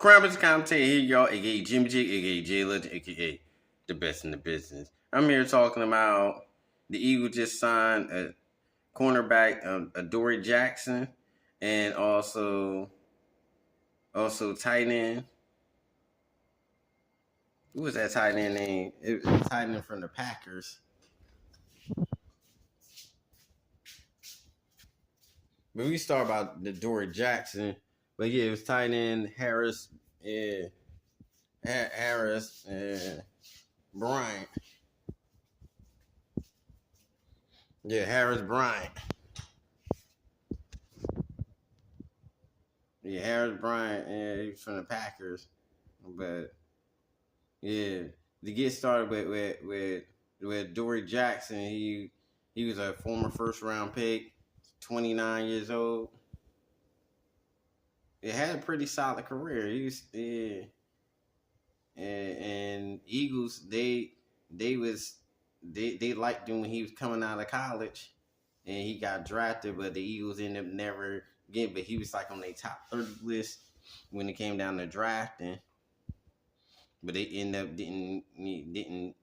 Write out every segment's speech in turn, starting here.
Krampus commentator here, y'all, aka Jimmy J, aka J Legend, aka the best in the business. I'm here talking about the Eagles just signed a cornerback, Adoree Jackson, and also tight end. Who was that tight end name? It was tight end from the Packers. But we start about the Adoree Jackson. But yeah, it was tight end Harris. Yeah, Harris. Bryant. Yeah, Harris Bryant. Yeah, Harris Bryant, and he's from the Packers. But yeah, to get started with Adoree Jackson, he was a former first round pick, 29 years old. He had a pretty solid career. He was and Eagles they liked him when he was coming out of college, and he got drafted, but the Eagles ended up never getting. But he was like on their top 30 list when it came down to drafting. But they ended up didn't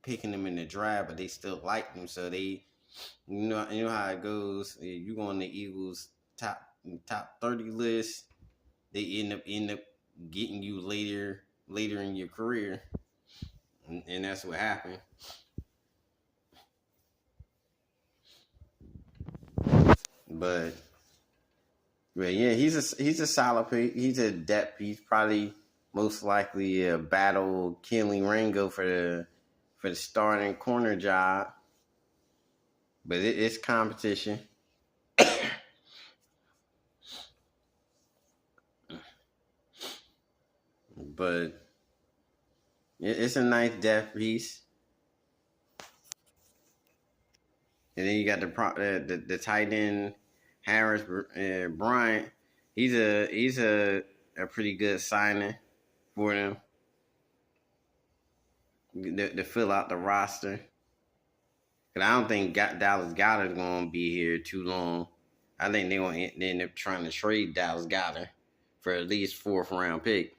picking him in the draft, but they still liked him. So they, you know how it goes. You go on the Eagles top 30 list, they end up getting you later in your career, and that's what happened. But yeah, he's a solid pick. He's a depth. He's probably most likely a battle killing Rango for the starting corner job. But it's competition. But it's a nice depth piece. And then you got the tight end Harris Bryant. He's a pretty good signing for them to fill out the roster. Cause I don't think Dallas Goedert's gonna be here too long. I think they're gonna end up trying to trade Dallas Goedert for at least 4th round pick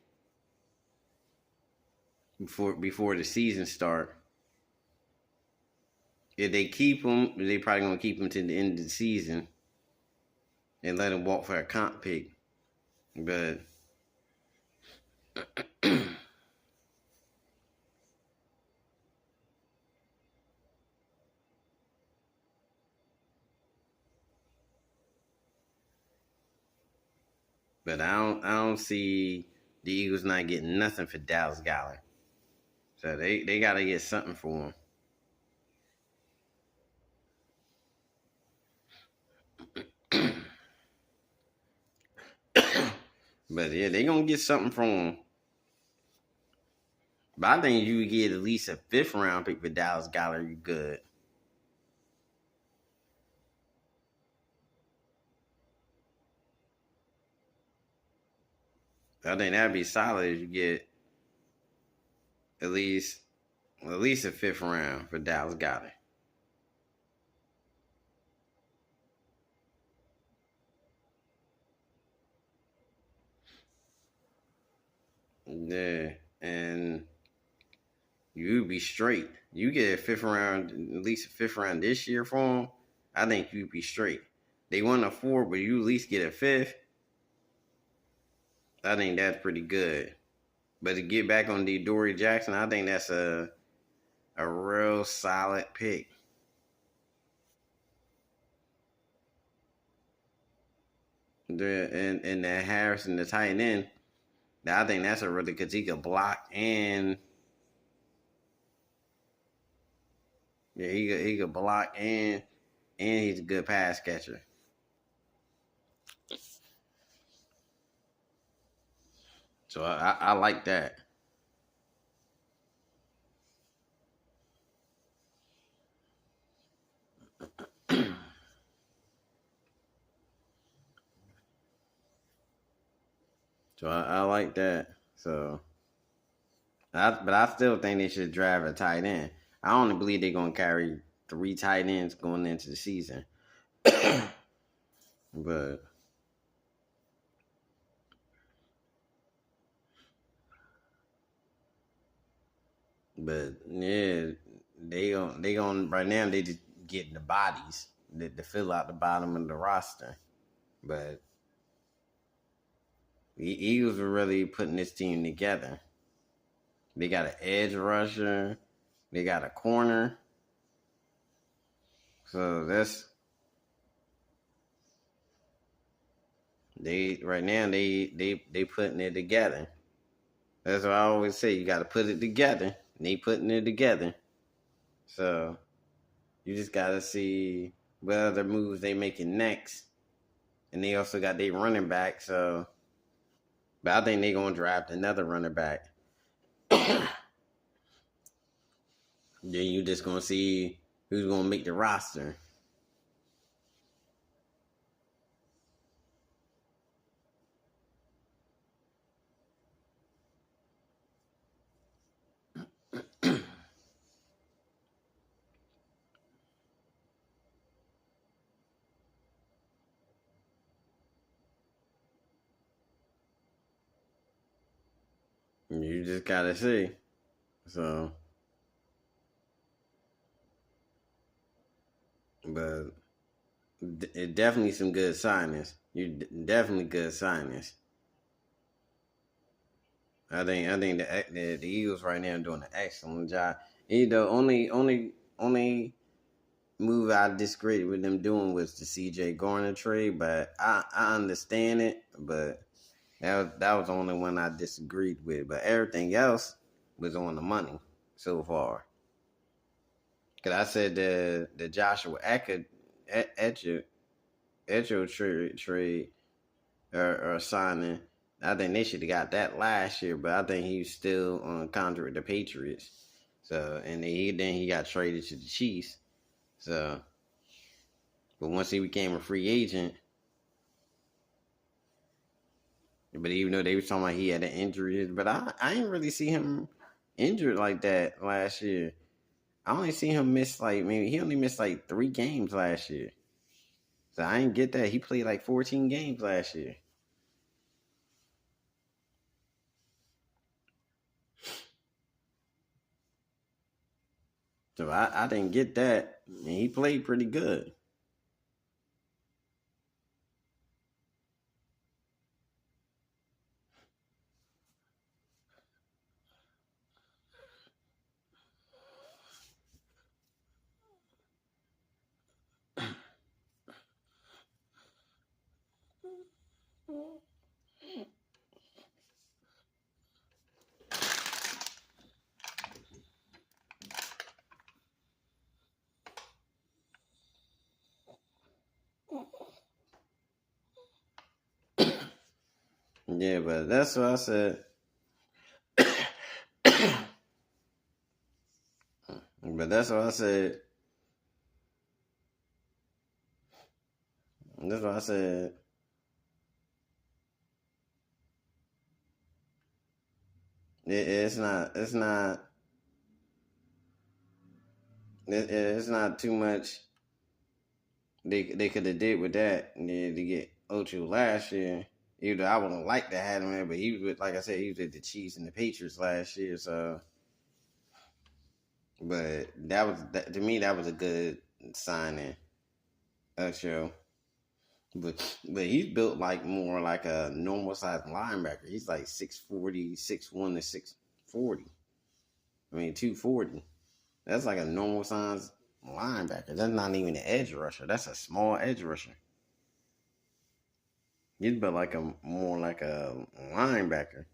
before the season start. If they keep him, they probably gonna keep him to the end of the season and let him walk for a comp pick. But I don't see the Eagles not getting nothing for Dallas Goedert. So they gotta get something for him. But yeah, they gonna get something from him. But I think you would get at least a 5th round pick for Dallas Goedert, you good. I think that'd be solid if you get at least a 5th round for Dallas Goedert. Yeah, and you'd be straight. You get a 5th round, at least a 5th round this year for them. I think you'd be straight. They won a 4, but you at least get a 5th. I think that's pretty good. But to get back on the Adoree Jackson, I think that's a real solid pick. And the Harris and the tight end, I think that's a really, because he could block and yeah, he could block and he's a good pass catcher. So I like that. So I like that. So, but I still think they should draft a tight end. I only believe they're gonna carry 3 tight ends going into the season. But But yeah, they gon' right now they just getting the bodies to fill out the bottom of the roster. But the Eagles are really putting this team together. They got an edge rusher, they got a corner. So that's they right now they putting it together. That's what I always say. You got to put it together. And they putting it together. So you just got to see what other moves they making next. And they also got their running back. So, but I think they gonna draft another running back. Then you just gonna see who's gonna make the roster. You just gotta see. So, but it definitely some good signings. You definitely good signings. I think the Eagles right now are doing an excellent job. The only move I disagreed with them doing was the CJ Garner trade, but I understand it, but that was the only one I disagreed with. But everything else was on the money so far. Cause I said the Joshua Echo trade or signing. I think they should have got that last year, but I think he's still on contract with the Patriots. So and then he got traded to the Chiefs. So, but once he became a free agent, but even though they were talking about he had an injury, but I didn't really see him injured like that last year. I only see him miss like maybe he only missed like 3 games last year. So I didn't get that. He played like 14 games last year. So I didn't get that. And he played pretty good. Yeah, but that's what I said. But that's what I said. That's what I said. It's not. It's not. It's not too much. They could have did with that and then to get Ocho last year. Either I wouldn't like to have him there, but he was with, like I said, he was with the Chiefs and the Patriots last year. So, but to me that was a good signing, Ocho. But he's built like more like a normal size linebacker. He's like 6'40", 6'1" to 6'40". I mean 240. That's like a normal size linebacker. That's not even an edge rusher. That's a small edge rusher. He's built like a more like a linebacker,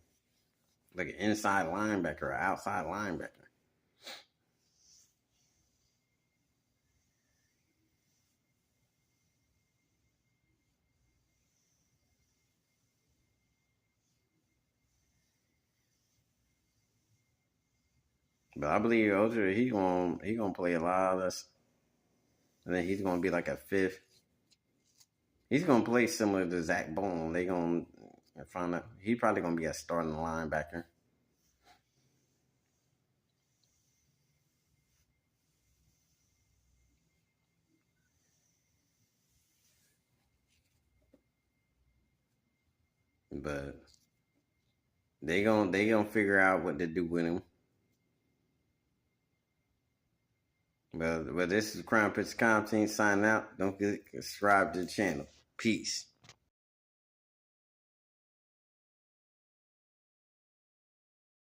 like an inside linebacker or outside linebacker. But I believe Ojo he gonna play a lot of this. And then he's gonna be like a fifth. He's gonna play similar to Zach Bone. They gonna find out he probably gonna be a starting linebacker. But they gonna figure out what to do with him. But this is Crown Picture Content signing out. Don't forget to subscribe to the channel. Peace.